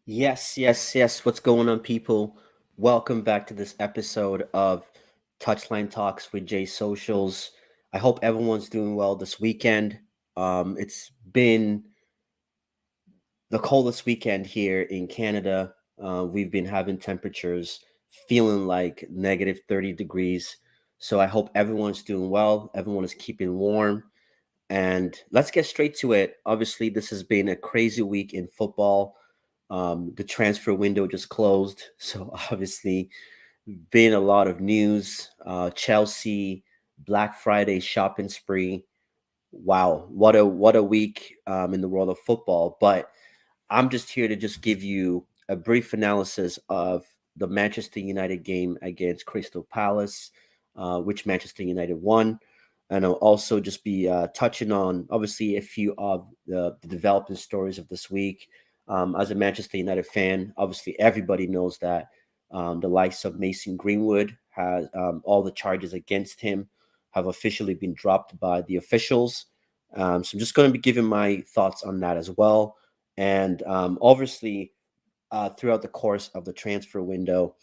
Yes, yes, yes. What's going on, people? Welcome back to this episode of Touchline Talks with Jay Socials. I hope everyone's doing well this weekend. It's been the coldest weekend here in Canada. We've been having temperatures feeling like negative 30 degrees. So I hope everyone's doing well. Everyone is keeping warm. And let's get straight to it. Obviously, this has been a crazy week in football. The transfer window just closed, so obviously, been a lot of news. Chelsea Black Friday shopping spree. Wow, what a week in the world of football. But I'm just here to just give you a brief analysis of the Manchester United game against Crystal Palace, which Manchester United won. And I'll also just be touching on, obviously, a few of the developing stories of this week. As a Manchester United fan, obviously, everybody knows that the likes of Mason Greenwood has all the charges against him have officially been dropped by the officials. So I'm just going to be giving my thoughts on that as well. And obviously, throughout the course of the transfer window,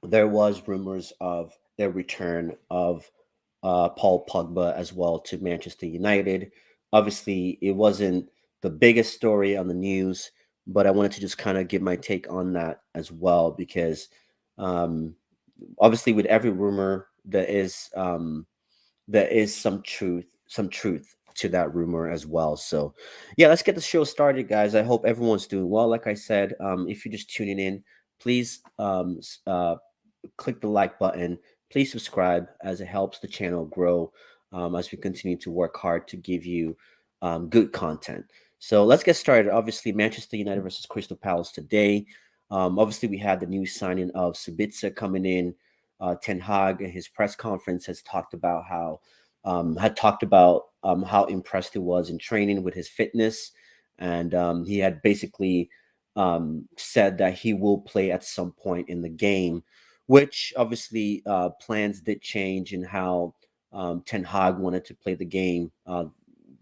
there was rumors of the return of Paul Pogba as well to Manchester United. Obviously, it wasn't the biggest story on the news, but I wanted to just kind of give my take on that as well because um, obviously, with every rumor, there is some truth to that rumor as well. So, yeah, let's get the show started, guys. I hope everyone's doing well. Like I said, if you're just tuning in, please click the like button. Please subscribe as it helps the channel grow as we continue to work hard to give you good content. So let's get started. Obviously, Manchester United versus Crystal Palace today. Obviously, we had the new signing of Subica coming in. Ten Hag in his press conference has talked about how impressed he was in training with his fitness, and he had basically said that he will play at some point in the game, which obviously plans did change in how Ten Hag wanted to play the game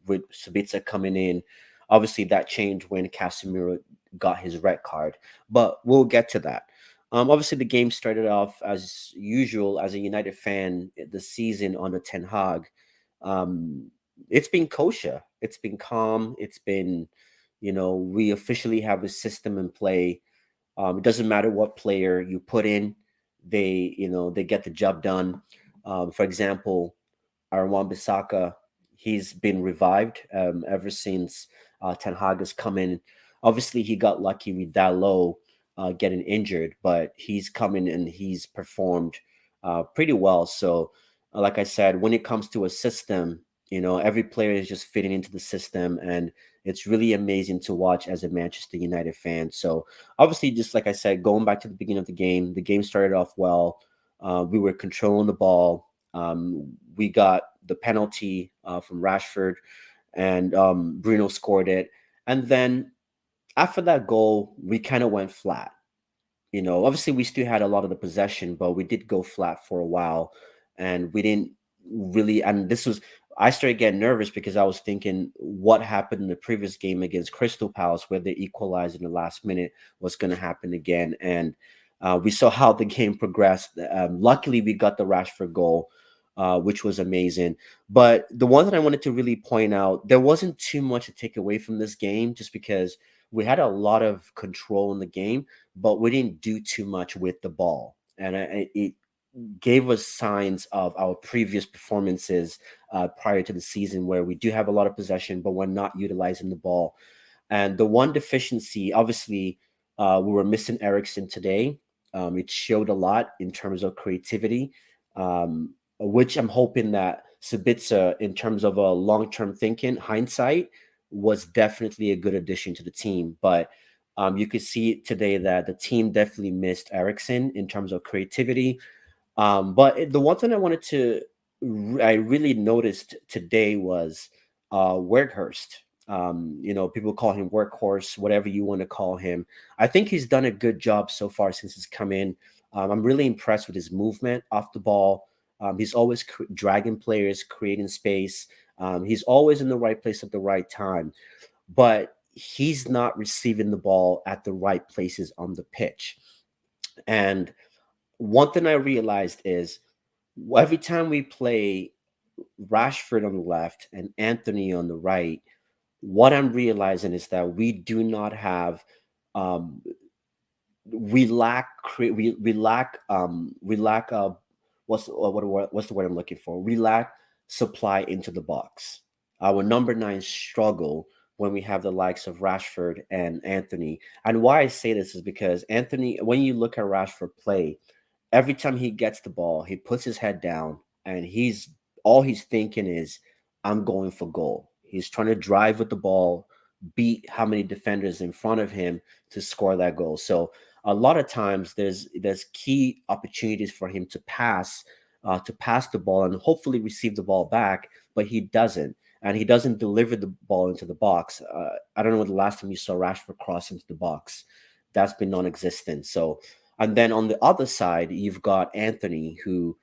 with Sabitzer coming in. Obviously, that changed when Casemiro got his red card, but we'll get to that. Obviously, the game started off as usual as a United fan. The season under Ten Hag, um, it's been kosher. It's been calm. It's been, we officially have a system in play. It doesn't matter what player you put in, they get the job done. For example, Arwan Bissaka, he's been revived ever since Ten Hag has come in. Obviously, he got lucky with Dalot getting injured, but he's come in and he's performed pretty well. So, like I said, when it comes to a system, every player is just fitting into the system, and it's really amazing to watch as a Manchester United fan. So, obviously, just like I said, going back to the beginning of the game started off well. We were controlling the ball. We got the penalty from Rashford, and Bruno scored it. And then after that goal, we kind of went flat. Obviously, we still had a lot of the possession, but we did go flat for a while, and we didn't really. And this was, I started getting nervous because I was thinking what happened in the previous game against Crystal Palace, where they equalized in the last minute, was going to happen again. And we saw how the game progressed. Luckily, we got the Rashford goal, which was amazing. But the one that I wanted to really point out, there wasn't too much to take away from this game, just because we had a lot of control in the game, but we didn't do too much with the ball. And it gave us signs of our previous performances prior to the season, where we do have a lot of possession, but we're not utilizing the ball. And the one deficiency, obviously, we were missing Ericsson today. It showed a lot in terms of creativity, which I'm hoping that Sabitzer, in terms of a long-term thinking, hindsight, was definitely a good addition to the team. But you could see today that the team definitely missed Ericsson in terms of creativity. The one thing I really noticed today was Weghorst. People call him Workhorse, whatever you want to call him. I think he's done a good job so far since he's come in. I'm really impressed with his movement off the ball. He's always dragging players, creating space. He's always in the right place at the right time. But he's not receiving the ball at the right places on the pitch. And one thing I realized is every time we play Rashford on the left and Anthony on the right, what I'm realizing is that we do not have um, we lack what's the word I'm looking for? We lack supply into the box. Our number nine struggle when we have the likes of Rashford and Anthony. And why I say this is because Anthony, when you look at Rashford play, every time he gets the ball, he puts his head down and he's thinking is, I'm going for goal. He's trying to drive with the ball, beat how many defenders in front of him to score that goal. So a lot of times there's key opportunities for him to pass the ball and hopefully receive the ball back, but he doesn't. And he doesn't deliver the ball into the box. I don't know when the last time you saw Rashford cross into the box. That's been non-existent. So, and then on the other side, you've got Anthony, who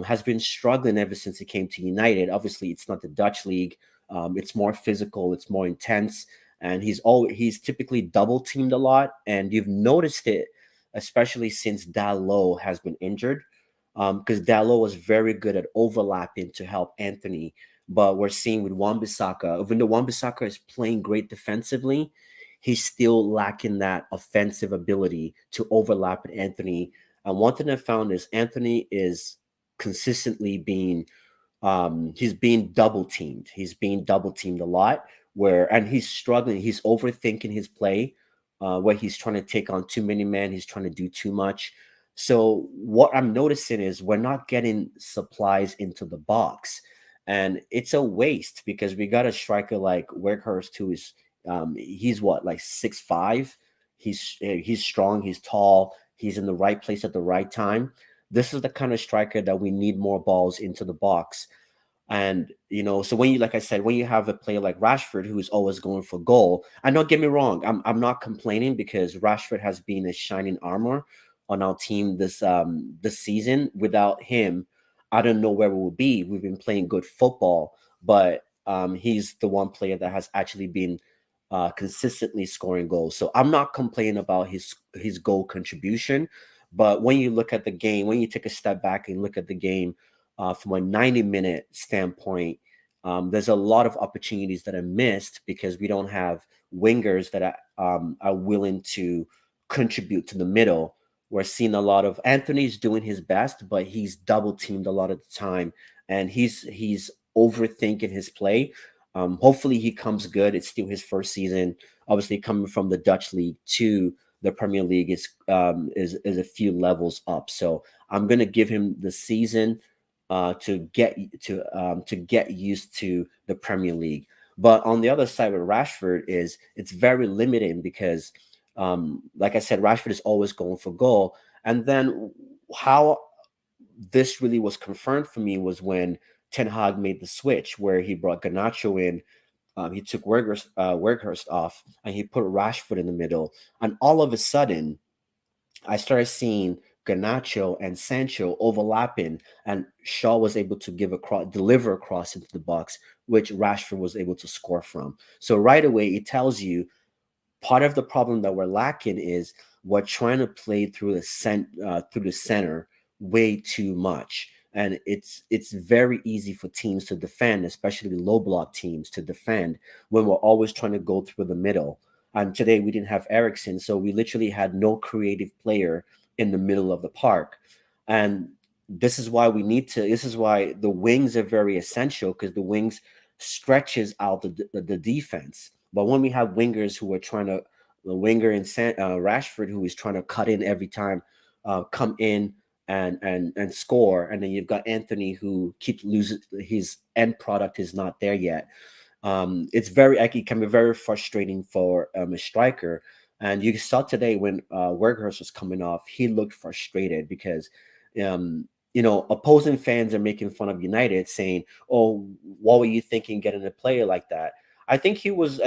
has been struggling ever since he came to United. Obviously, it's not the Dutch league. It's more physical. It's more intense, and he's typically double teamed a lot. And you've noticed it, especially since Dalot has been injured, because Dalot was very good at overlapping to help Anthony. But we're seeing with Wan-Bissaka, even though Wan-Bissaka is playing great defensively, he's still lacking that offensive ability to overlap with Anthony. And one thing I found is Anthony is consistently being he's being double teamed. He's being double teamed a lot and he's struggling. He's overthinking his play, where he's trying to take on too many men. He's trying to do too much. So what I'm noticing is we're not getting supplies into the box, and it's a waste because we got a striker like Weghorst who is he's what, like 6'5". He's strong. He's tall. He's in the right place at the right time. This is the kind of striker that we need more balls into the box. And so when you, like I said, when you have a player like Rashford who is always going for goal, and don't get me wrong, I'm not complaining because Rashford has been a shining armor on our team this season. Without him, I don't know where we will be. We've been playing good football, but he's the one player that has actually been consistently scoring goals. So I'm not complaining about his goal contribution. But when you look at the game, when you take a step back and look at the game from a 90-minute standpoint, there's a lot of opportunities that are missed because we don't have wingers that are willing to contribute to the middle. We're seeing a lot of Anthony's doing his best, but he's double teamed a lot of the time, and he's overthinking his play. Hopefully he comes good. It's still his first season. Obviously, coming from the Dutch league to the Premier League is a few levels up. So I'm gonna give him the season to get used to the Premier League. But on the other side with Rashford is it's very limiting because, like I said, Rashford is always going for goal. And then how this really was confirmed for me was when Ten Hag made the switch where he brought Garnacho in. He took Weghorst off and he put Rashford in the middle. And all of a sudden, I started seeing Garnacho and Sancho overlapping, and Shaw was able to deliver a cross into the box, which Rashford was able to score from. So right away, it tells you part of the problem that we're lacking is we're trying to play through the center way too much, and it's very easy for teams to defend, especially low block teams to defend when we're always trying to go through the middle. And today we didn't have Ericsson, so we literally had no creative player in the middle of the park. And this is why the wings are very essential, because the wings stretches out the defense. But when we have wingers who are trying to, the winger in Rashford, who is trying to cut in every time, come in and score, and then you've got Anthony who keeps losing. His end product is not there yet. It can be very frustrating for a striker. And you saw today when Weghorst was coming off, he looked frustrated because, opposing fans are making fun of United, saying, "Oh, what were you thinking getting a player like that?" I think he would.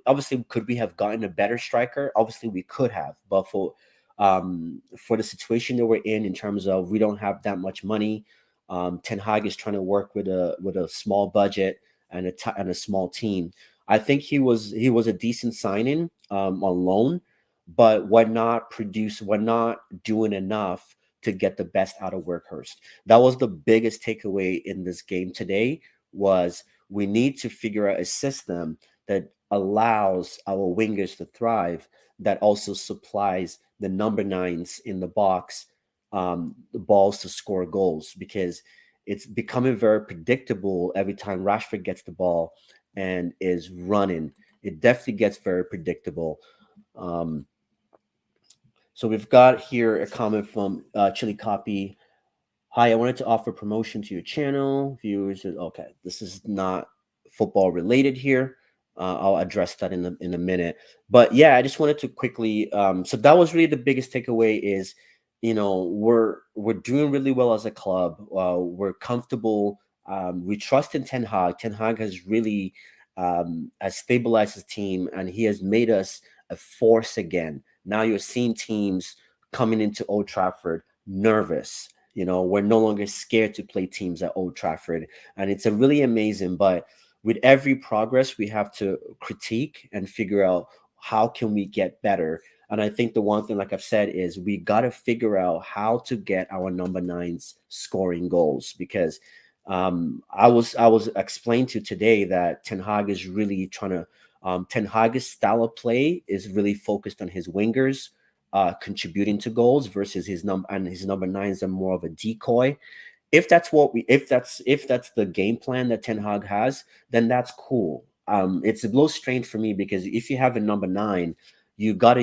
Obviously, could we have gotten a better striker? Obviously, we could have, but for the situation that we're in terms of we don't have that much money, Ten Hag is trying to work with a small budget and a small team. I think he was a decent signing on loan, but we're not doing enough to get the best out of Workhurst. That was the biggest takeaway in this game today. Was we need to figure out a system that allows our wingers to thrive, that also supplies the number nines in the box the balls to score goals, because it's becoming very predictable every time Rashford gets the ball and is running. It definitely gets very predictable. Um, so we've got here a comment from Chili Copy. Hi, I wanted to offer promotion to your channel. Viewers, okay, this is not football related here. I'll address that in a minute. But yeah, I just wanted to quickly. So that was really the biggest takeaway is, we're doing really well as a club. We're comfortable. We trust in Ten Hag. Ten Hag has really has stabilized his team, and he has made us a force again. Now you're seeing teams coming into Old Trafford nervous. We're no longer scared to play teams at Old Trafford, and it's a really amazing. But with every progress, we have to critique and figure out how can we get better. And I think the one thing, like I've said, is we got to figure out how to get our number nines scoring goals, because I was explained to today that Ten Hag is really trying to. Ten Hag's style of play is really focused on his wingers contributing to goals versus his number nines are more of a decoy. If that's the game plan that Ten Hag has, then that's cool. It's a little strange for me because if you have a number nine, you gotta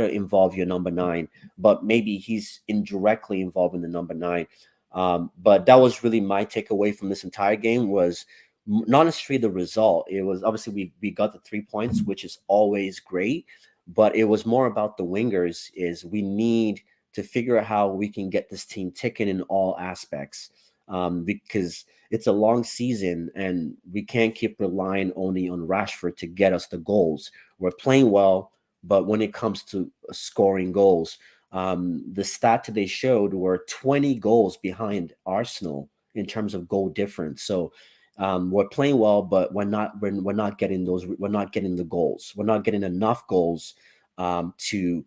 involve your number nine, but maybe he's indirectly involved in the number nine. But that was really my takeaway from this entire game was not necessarily the result. It was obviously we got the 3 points, which is always great, but it was more about the wingers. Is we need to figure out how we can get this team ticking in all aspects, because it's a long season and we can't keep relying only on Rashford to get us the goals. We're playing well, but when it comes to scoring goals, the stat today showed we're 20 goals behind Arsenal in terms of goal difference. So we're playing well, but we're not getting those. We're not getting the goals. We're not getting enough goals to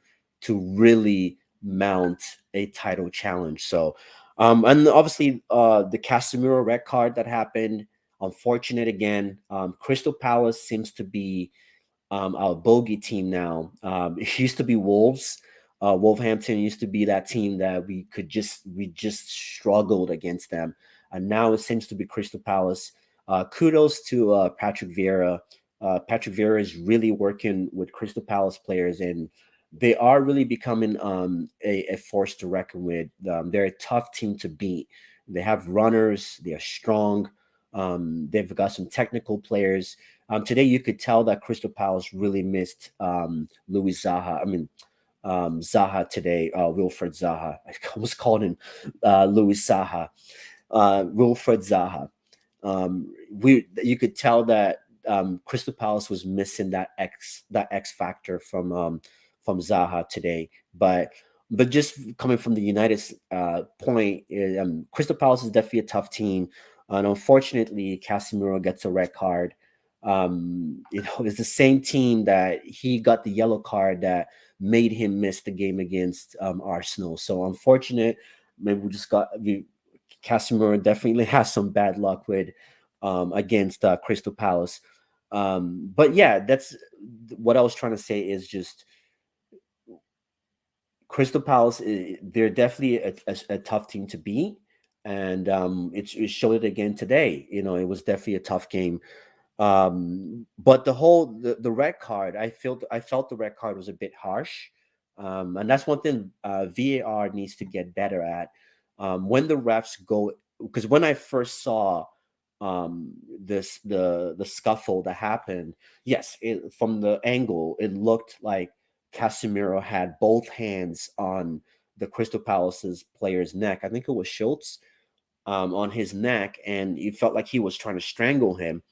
really mount a title challenge. So, and obviously, the Casemiro red card that happened, unfortunate again. Crystal Palace seems to be our bogey team now. It used to be Wolves. Wolverhampton used to be that team that we just struggled against them, and now it seems to be Crystal Palace. Kudos to Patrick Vieira. Patrick Vieira is really working with Crystal Palace players, and they are really becoming a force to reckon with. They're a tough team to beat. They have runners. They are strong. They've got some technical players. Today, you could tell that Crystal Palace really missed Louis Zaha. I mean, Zaha today, Wilfred Zaha. I almost called him Louis Zaha, Wilfred Zaha. You could tell that Crystal Palace was missing that X factor from Zaha today. But just coming from the United point, Crystal Palace is definitely a tough team, and unfortunately, Casemiro gets a red card. It's the same team that he got the yellow card that made him miss the game against Arsenal. So unfortunate. Maybe Casemiro definitely has some bad luck with against Crystal Palace. But yeah, that's what I was trying to say is just Crystal Palace. They're definitely a tough team to beat, and it showed it again today. It was definitely a tough game. But the red card, I felt the red card was a bit harsh, and that's one thing VAR needs to get better at. When the refs go, because when I first saw the scuffle that happened, yes, from the angle, it looked like Casemiro had both hands on the Crystal Palace's player's neck. I think it was Schultz on his neck, and it felt like he was trying to strangle him.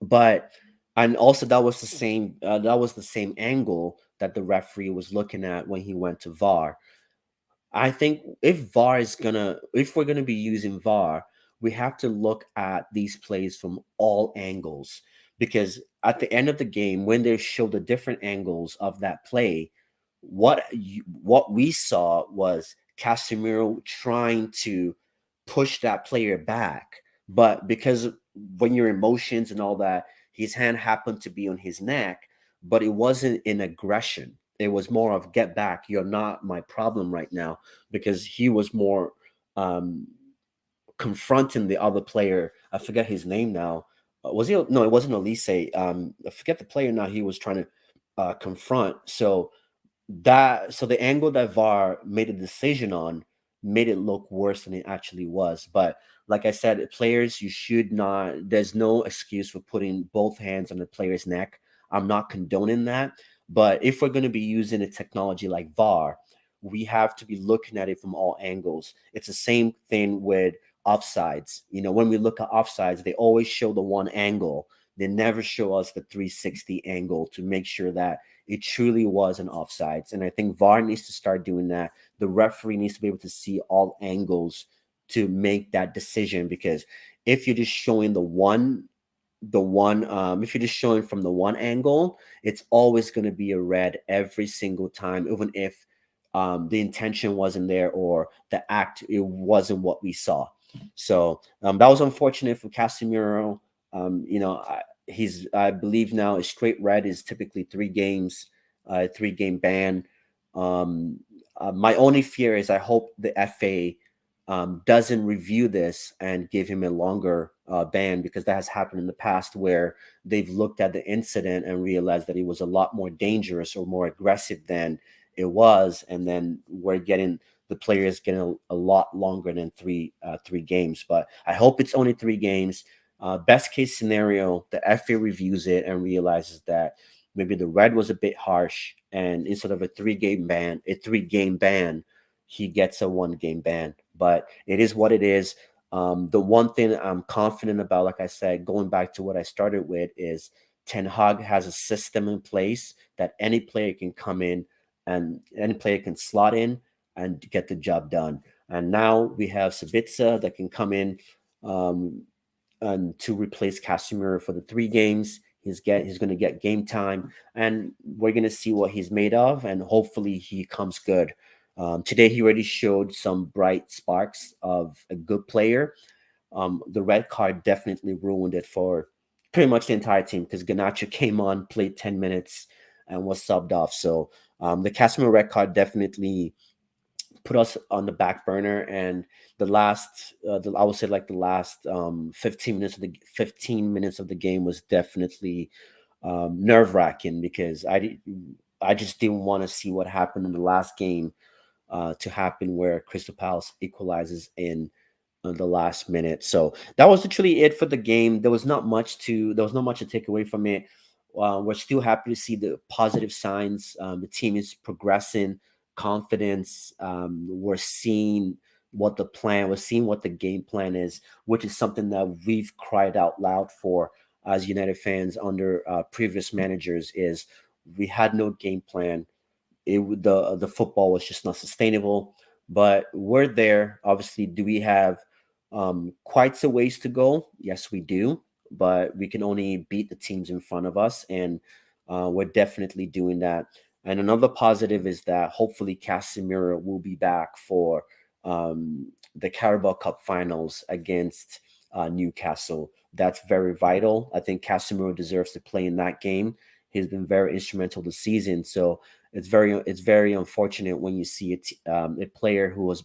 But and also that was the same angle that the referee was looking at when he went to VAR. I think if we're gonna be using VAR, we have to look at these plays from all angles, because at the end of the game, when they showed the different angles of that play, what we saw was Casemiro trying to push that player back, but because when your emotions and all that, his hand happened to be on his neck, but it wasn't in aggression. It was more of get back. You're not my problem right now, because he was more um, confronting the other player. I forget his name now. Was he? No, it wasn't Elise. I forget the player now. He was trying to confront. So the angle that VAR made a decision on made it look worse than it actually was. But like I said, players, you should not. There's no excuse for putting both hands on the player's neck. I'm not condoning that. But if we're going to be using a technology like VAR, we have to be looking at it from all angles. It's the same thing with offsides. When we look at offsides, they always show the one angle. They never show us the 360 angle to make sure that it truly was an offsides. And I think VAR needs to start doing that. The referee needs to be able to see all angles to make that decision, because if you're just showing if you're just showing from the one angle, it's always going to be a red every single time, even if the intention wasn't there or the act it wasn't what we saw. So that was unfortunate for Casemiro. I believe now a straight red is typically 3 games, 3 game ban. My only fear is I hope the FA doesn't review this and give him a longer ban, because that has happened in the past where they've looked at the incident and realized that it was a lot more dangerous or more aggressive than it was, and then we're getting the players getting a lot longer than 3 games. But I hope it's only 3 games. Best case scenario, the FA reviews it and realizes that maybe the red was a bit harsh, and instead of a 3 game ban, he gets a 1 game ban. But it is what it is. The one thing I'm confident about, like I said, going back to what I started with, is Ten Hag has a system in place that any player can come in and any player can slot in and get the job done. And now we have Sabitzer that can come in um, and to replace Casemiro for the 3 games. He's going to get game time, and we're going to see what he's made of, and hopefully he comes good. Today he already showed some bright sparks of a good player. The red card definitely ruined it for pretty much the entire team, because Ganacho came on, played 10 minutes, and was subbed off. So the Casemiro red card definitely put us on the back burner. And I would say like the last 15 minutes of the game was definitely nerve wracking, because I just didn't want to see what happened in the last game to happen, where Crystal Palace equalizes in the last minute. So that was literally it for the game. There was not much to take away from it. We're still happy to see the positive signs. The team is progressing, confidence. We're seeing what the game plan is, which is something that we've cried out loud for as United fans under previous managers. Is we had no game plan. The football was just not sustainable. But we're there. Obviously, do we have quite a ways to go? Yes, we do. But we can only beat the teams in front of us, and we're definitely doing that. And another positive is that hopefully Casemiro will be back for the Carabao Cup finals against Newcastle. That's very vital. I think Casemiro deserves to play in that game. He's been very instrumental this season. So it's very unfortunate when you see a player who has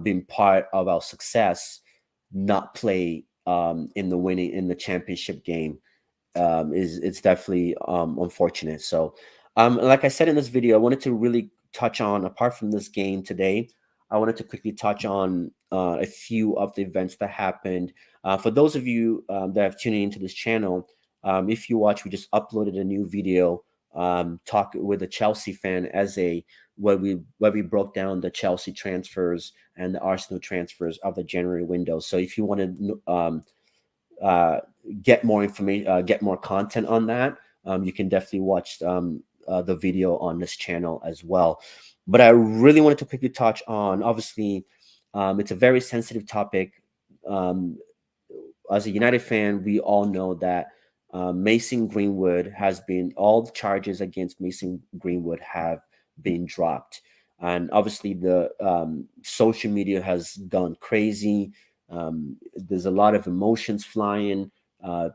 been part of our success not play in the championship game. Is It's definitely unfortunate. So, like I said in this video, I wanted to really touch on, apart from this game today, I wanted to quickly touch on a few of the events that happened. For those of you that have tuned into this channel, if you watch, we just uploaded a new video talk with a Chelsea fan where we broke down the Chelsea transfers and the Arsenal transfers of the January window. So if you want to uh, get more information, get more content on that, you can definitely watch the video on this channel as well. But I really wanted to quickly touch on, obviously, it's a very sensitive topic. Um, as a United fan, we all know that Mason Greenwood has been, all the charges against Mason Greenwood have been dropped. And obviously, the social media has gone crazy. There's a lot of emotions flying.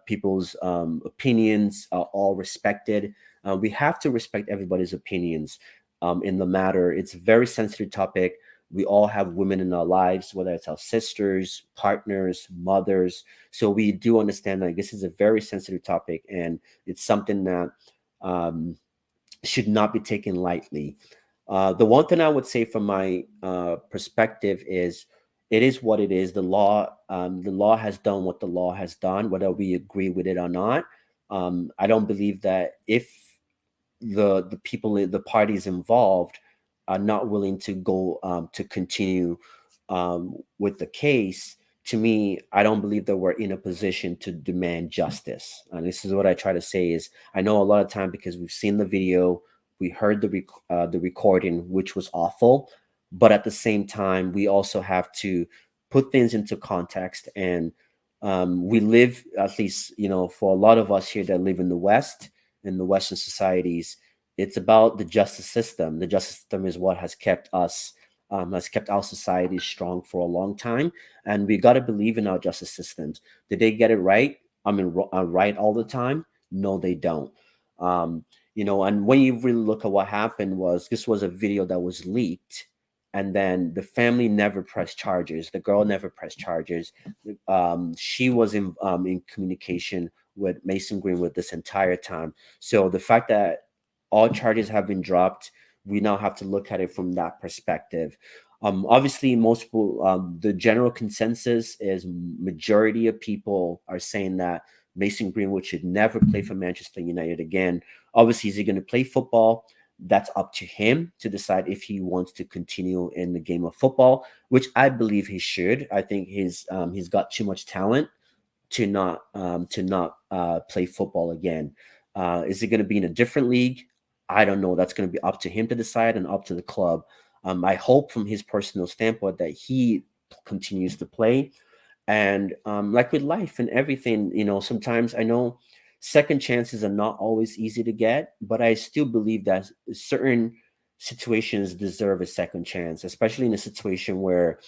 People's opinions are all respected. We have to respect everybody's opinions in the matter. It's a very sensitive topic. We all have women in our lives, whether it's our sisters, partners, mothers. So we do understand that this is a very sensitive topic, and it's something that um, should not be taken lightly. The one thing I would say from my perspective is, it is what it is. The law has done what the law has done, whether we agree with it or not. I don't believe that if the people, the parties involved, are not willing to go to continue with the case, to me, I don't believe that we're in a position to demand justice. And this is what I try to say is, I know a lot of time, because we've seen the video, we heard the recording, which was awful, but at the same time, we also have to put things into context. And we live, at least, for a lot of us here that live in the West, in the Western societies, it's about the justice system. The justice system is what has kept our society strong for a long time, and we got to believe in our justice systems. Did they get it right? I mean, right all the time? No, they don't. Um, and when you really look at what happened, was this was a video that was leaked, and then the family never pressed charges. The girl never pressed charges. She was in communication with Mason Greenwood this entire time. So the fact that all charges have been dropped, we now have to look at it from that perspective. Obviously, most people, the general consensus is, majority of people are saying that Mason Greenwood should never play for Manchester United again. Obviously, is he going to play football? That's up to him to decide if he wants to continue in the game of football, which I believe he should. I think he's got too much talent to not play football again. Is it going to be in a different league? I don't know. That's going to be up to him to decide, and up to the club. I hope, from his personal standpoint, that he continues to play. And like with life and everything, sometimes I know second chances are not always easy to get, but I still believe that certain situations deserve a second chance, especially in a situation where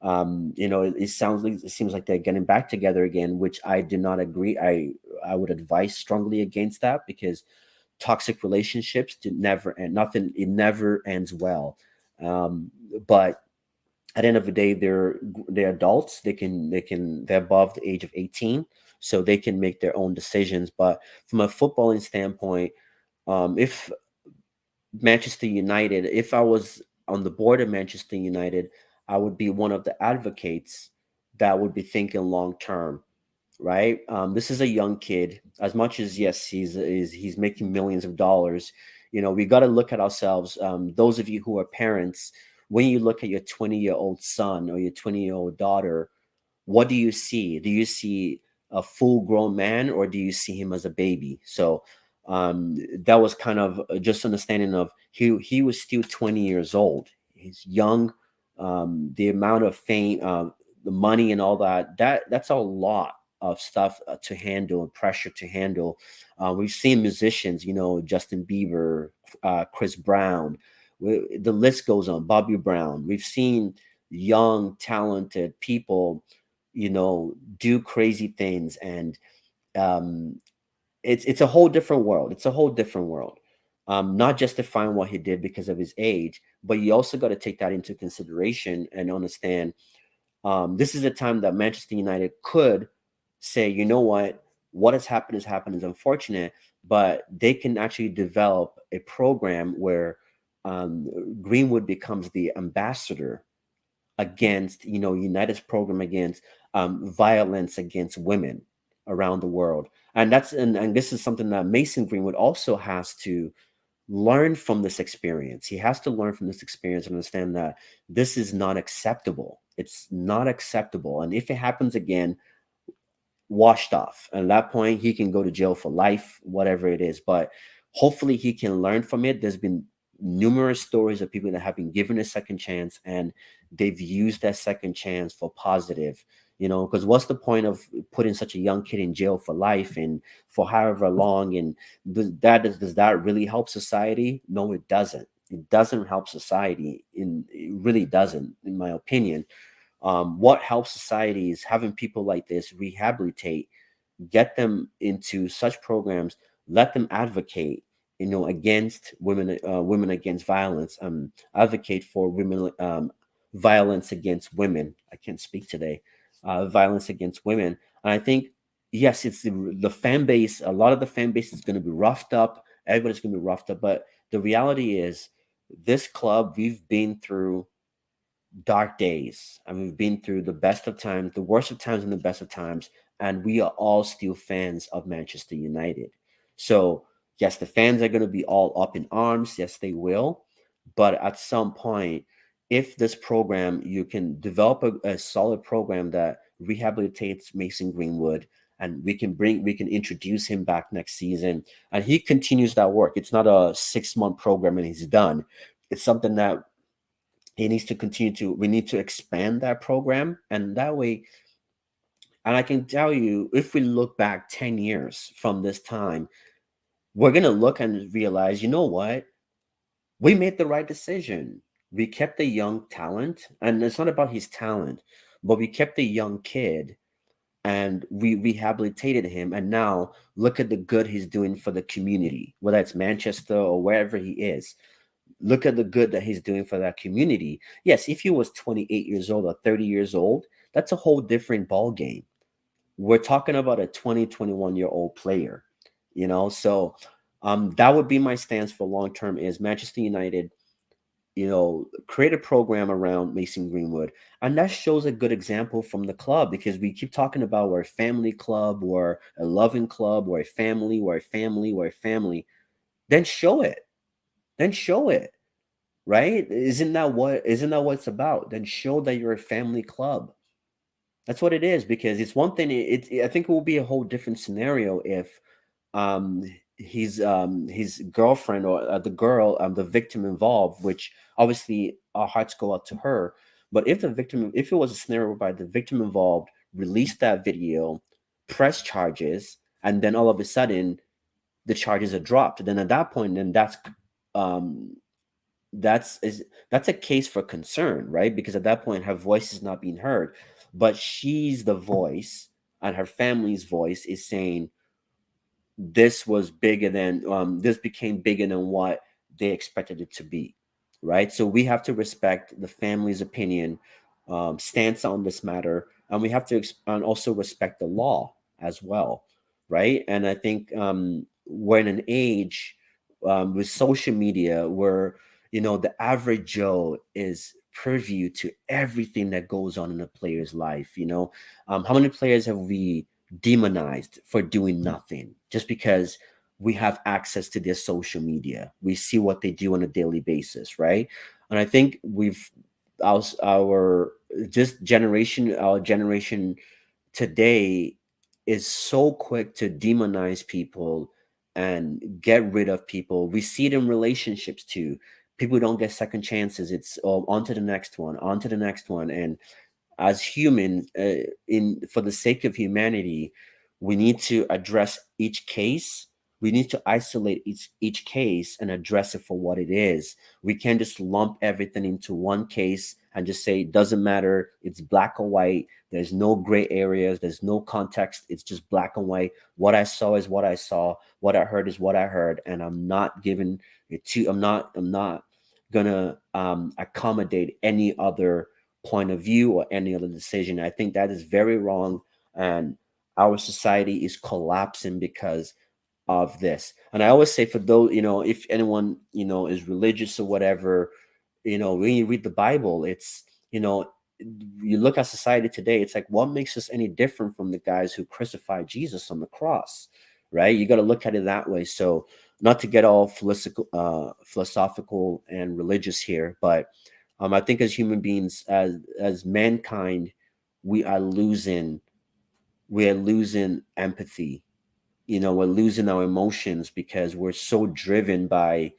it seems like they're getting back together again, which I do not agree. I would advise strongly against that, because toxic relationships did never end. Nothing, it never ends well. Um, but at the end of the day, they're adults. They're above the age of 18, so they can make their own decisions. But from a footballing standpoint, if Manchester United, if I was on the board of Manchester United, I would be one of the advocates that would be thinking long term, right? This is a young kid. As much as, yes, he's making millions of dollars, we got to look at ourselves. Those of you who are parents, when you look at your 20-year-old son or your 20-year-old daughter, what do you see? Do you see a full grown man, or do you see him as a baby? So that was kind of just understanding of, he was still 20 years old. He's young. The amount of fame, the money, and all that's a lot of stuff to handle, and pressure to handle. We've seen musicians, Justin Bieber, Chris Brown. The list goes on. Bobby Brown. We've seen young, talented people, do crazy things, and um, it's a whole different world. It's a whole different world. Not just define what he did because of his age, but you also got to take that into consideration and understand. This is a time that Manchester United could say, what has happened is unfortunate, but they can actually develop a program where um, Greenwood becomes the ambassador against, United's program against violence against women around the world. And this is something that Mason Greenwood also has to learn from this experience. He has to learn from this experience and understand that this is not acceptable. It's not acceptable. And if it happens again, washed off. At that point, he can go to jail for life, whatever it is. But hopefully he can learn from it. There's been numerous stories of people that have been given a second chance, and they've used that second chance for positive. because what's the point of putting such a young kid in jail for life and for however long? And does that really help society? No, it doesn't. It doesn't help society. It really doesn't, in my opinion. What helps society is having people like this rehabilitate, get them into such programs, let them advocate, against women against violence, advocate for women, violence against women. I can't speak today. Violence against women, and I think yes, it's the fan base. A lot of the fan base is going to be roughed up. Everybody's going to be roughed up, but the reality is, this club, we've been through dark days, and we've been through the best of times, the worst of times, and the best of times, and we are all still fans of Manchester United. So, yes, the fans are going to be all up in arms. Yes, they will. But at some point, if this program, you can develop a solid program that rehabilitates Mason Greenwood, and we can introduce him back next season, and he continues that work. It's not a 6-month program and he's done. It's something that he needs to continue to we need to expand that program, and that way. And I can tell you, if we look back 10 years from this time, we're going to look and realize, you know what, we made the right decision. We kept the young talent, and it's not about his talent, but we kept the young kid, and we rehabilitated him, and now look at the good he's doing for the community, whether it's Manchester or wherever he is. Look at the good that he's doing for that community. Yes, if he was 28 years old or 30 years old, that's a whole different ball game. We're talking about a 21 year old player, So that would be my stance for long term is Manchester United, create a program around Mason Greenwood. And that shows a good example from the club, because we keep talking about we're a family club, we're a loving club, we're a family, we're a family, we're a family. Then show it. Then show it. Right? Isn't that what it's about? Then show that you're a family club. That's what it is, because it's one thing. I think it will be a whole different scenario if um his girlfriend, or the girl, the victim involved, which obviously our hearts go out to her. But if it was a scenario whereby the victim involved released that video, press charges, and then all of a sudden the charges are dropped, then at that point, then um that's is that's a case for concern, right? Because at that point her voice is not being heard, but she's the voice, and her family's voice is saying this became bigger than what they expected it to be, right? So we have to respect the family's opinion, stance on this matter, and we have to and also respect the law as well, right? And I think we're in an age, with social media, where the average Joe is privy to everything that goes on in a player's life. How many players have we demonized for doing nothing just because we have access to their social media? We see what they do on a daily basis, right? And I think our our generation today is so quick to demonize people and get rid of people. We see it in relationships too. People don't get second chances. It's, oh, on to the next one, on to the next one. And as humans, in for the sake of humanity, we need to address each case. We need to isolate each case and address it for what it is. We can't just lump everything into one case and just say it doesn't matter, it's black or white. There's no gray areas, there's no context, it's just black and white. What I saw is what I saw, what I heard is what I heard, and I'm not giving it to I'm not gonna accommodate any other point of view or any other decision. I think that is very wrong, and our society is collapsing because of this. And I always say, for those, if anyone, is religious or whatever, when you read the Bible, it's, you look at society today, it's like, what makes us any different from the guys who crucified Jesus on the cross, right? You got to look at it that way. So, not to get all philosophical and religious here, but I think as human beings, as mankind, we are losing we are losing empathy. We're losing our emotions because we're so driven by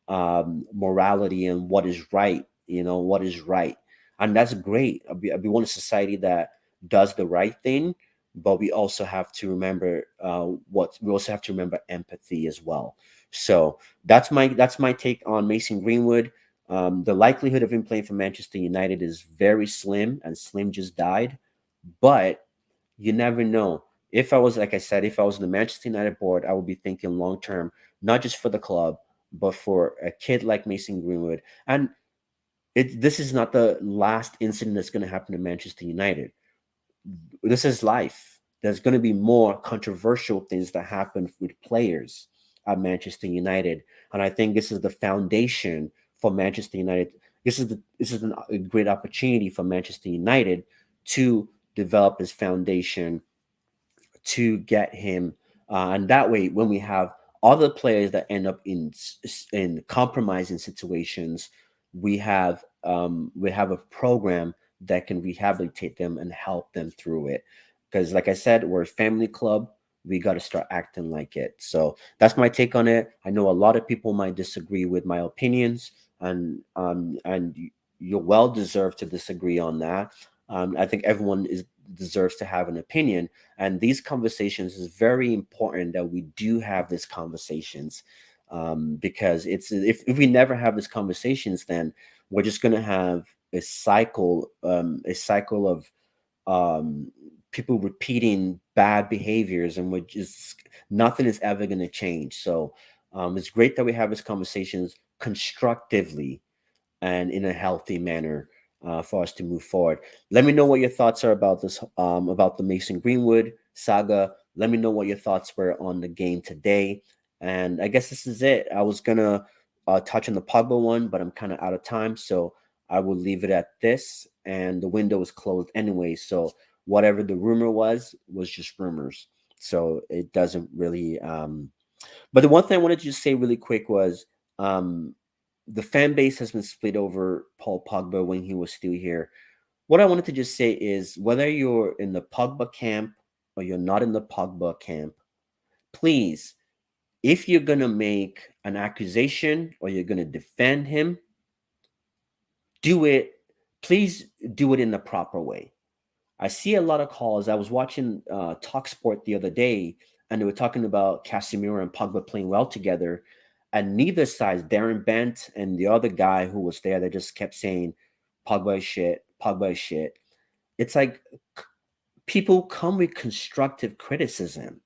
morality and what is right. What is right, and that's great. We want a society that does the right thing, but we also have to remember what we also have to remember empathy as well. So that's my take on Mason Greenwood. The likelihood of him playing for Manchester United is very slim, and slim just died. But you never know. If I was, like I said, if I was in the Manchester United board, I would be thinking long term, not just for the club, but for a kid like Mason Greenwood. And this is not the last incident that's going to happen to Manchester United. This is life. There's going to be more controversial things that happen with players at Manchester United, and I think this is the foundation for Manchester United. A great opportunity for Manchester United to develop this foundation to get him, and that way, when we have other players that end up in compromising situations, we have a program that can rehabilitate them and help them through it. Because, like I said, we're a family club. We got to start acting like it. So that's my take on it. I know a lot of people might disagree with my opinions, and you're well deserved to disagree on that. I think everyone is deserves to have an opinion, and these conversations is very important that we do have these conversations, because if we never have these conversations, then we're just going to have a cycle of um, people repeating bad behaviors, and we're just nothing is ever going to change. So it's great that we have these conversations constructively and in a healthy manner, for us to move forward. Let me know what your thoughts are about this, about the Mason Greenwood saga. Let me know what your thoughts were on the game today. And I guess this is it. I was gonna touch on the Pogba one, but I'm kind of out of time, so I will leave it at this. And the window is closed anyway, so whatever the rumor was just rumors. So it doesn't really. But the one thing I wanted to just say really quick was, um, the fan base has been split over Paul Pogba when he was still here. What I wanted to just say is, whether you're in the Pogba camp or you're not in the Pogba camp, please, if you're going to make an accusation or you're going to defend him, do it. Please do it in the proper way. I see a lot of calls. I was watching Talk Sport the other day, and they were talking about Casemiro and Pogba playing well together. And neither side, Darren Bent and the other guy who was there, they just kept saying, Pogba is shit, Pogba is shit. It's like, people come with constructive criticism.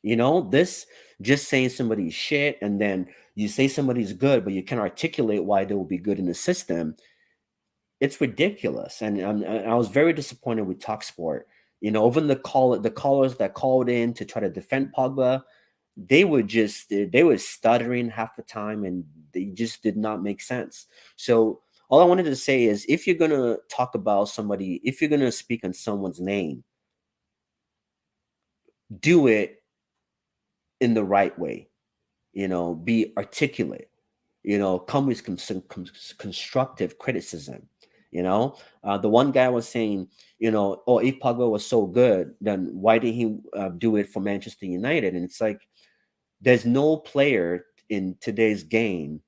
This just saying somebody's shit, and then you say somebody's good, but you can articulate why they will be good in the system. It's ridiculous, and I was very disappointed with Talksport. Even the callers that called in to try to defend Pogba, they were stuttering half the time, and they just did not make sense. So all I wanted to say is, if you're gonna talk about somebody, if you're gonna speak on someone's name, do it in the right way. Be articulate. Come with some constructive criticism. The one guy was saying, oh, if Pogba was so good, then why did he do it for Manchester United? And it's like, there's no player in today's game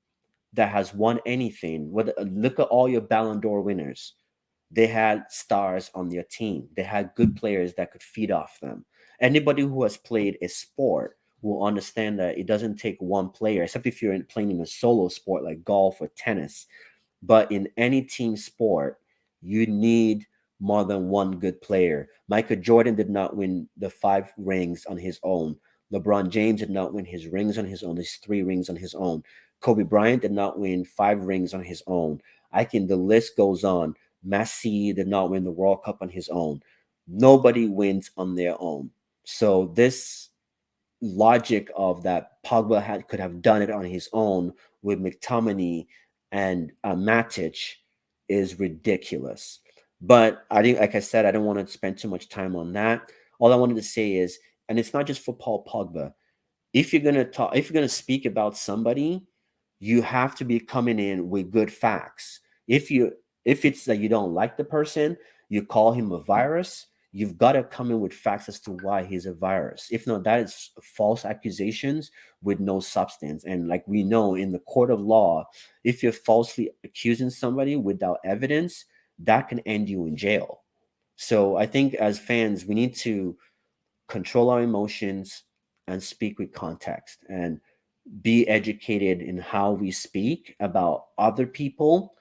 that has won anything. Look at all your Ballon d'Or winners. They had stars on their team. They had good players that could feed off them. Anybody who has played a sport will understand that it doesn't take one player, except if you're playing in a solo sport like golf or tennis. But in any team sport, you need more than one good player. Michael Jordan did not win the 5 rings on his own. LeBron James did not win his rings on his own, his 3 rings on his own. Kobe Bryant did not win 5 rings on his own. The list goes on. Messi did not win the World Cup on his own. Nobody wins on their own. So this logic of that could have done it on his own with McTominay and Matic is ridiculous. But I think, like I said, I don't want to spend too much time on that. All I wanted to say is, and it's not just for Paul Pogba, if you're gonna speak about somebody, you have to be coming in with good facts. If it's that you don't like the person, you call him a virus, you've got to come in with facts as to why he's a virus. If not, that is false accusations with no substance. And like we know in the court of law, if you're falsely accusing somebody without evidence, that can end you in jail. So I think as fans, we need to control our emotions and speak with context and be educated in how we speak about other people.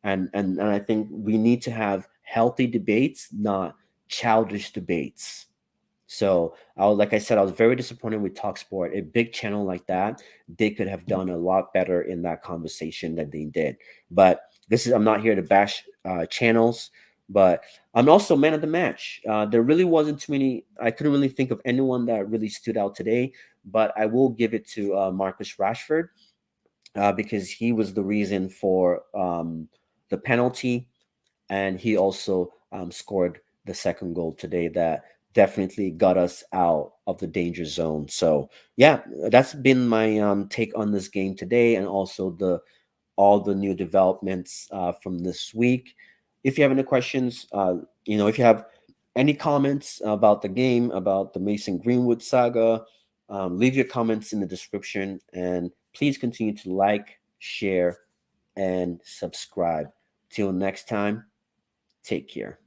And I think we need to have healthy debates, not childish debates. So like I said, I was very disappointed with Talksport. A big channel like that, they could have done a lot better in that conversation than they did. But I'm not here to bash channels, but I'm also man of the match. There really wasn't too many. I couldn't really think of anyone that really stood out today, but I will give it to Marcus Rashford because he was the reason for the penalty, and he also scored the second goal today that definitely got us out of the danger zone. So yeah, that's been my take on this game today, and also the all the new developments from this week. If you have any questions, if you have any comments about the game, about the Mason Greenwood saga, leave your comments in the description, and please continue to like, share, and subscribe. Till next time, take care.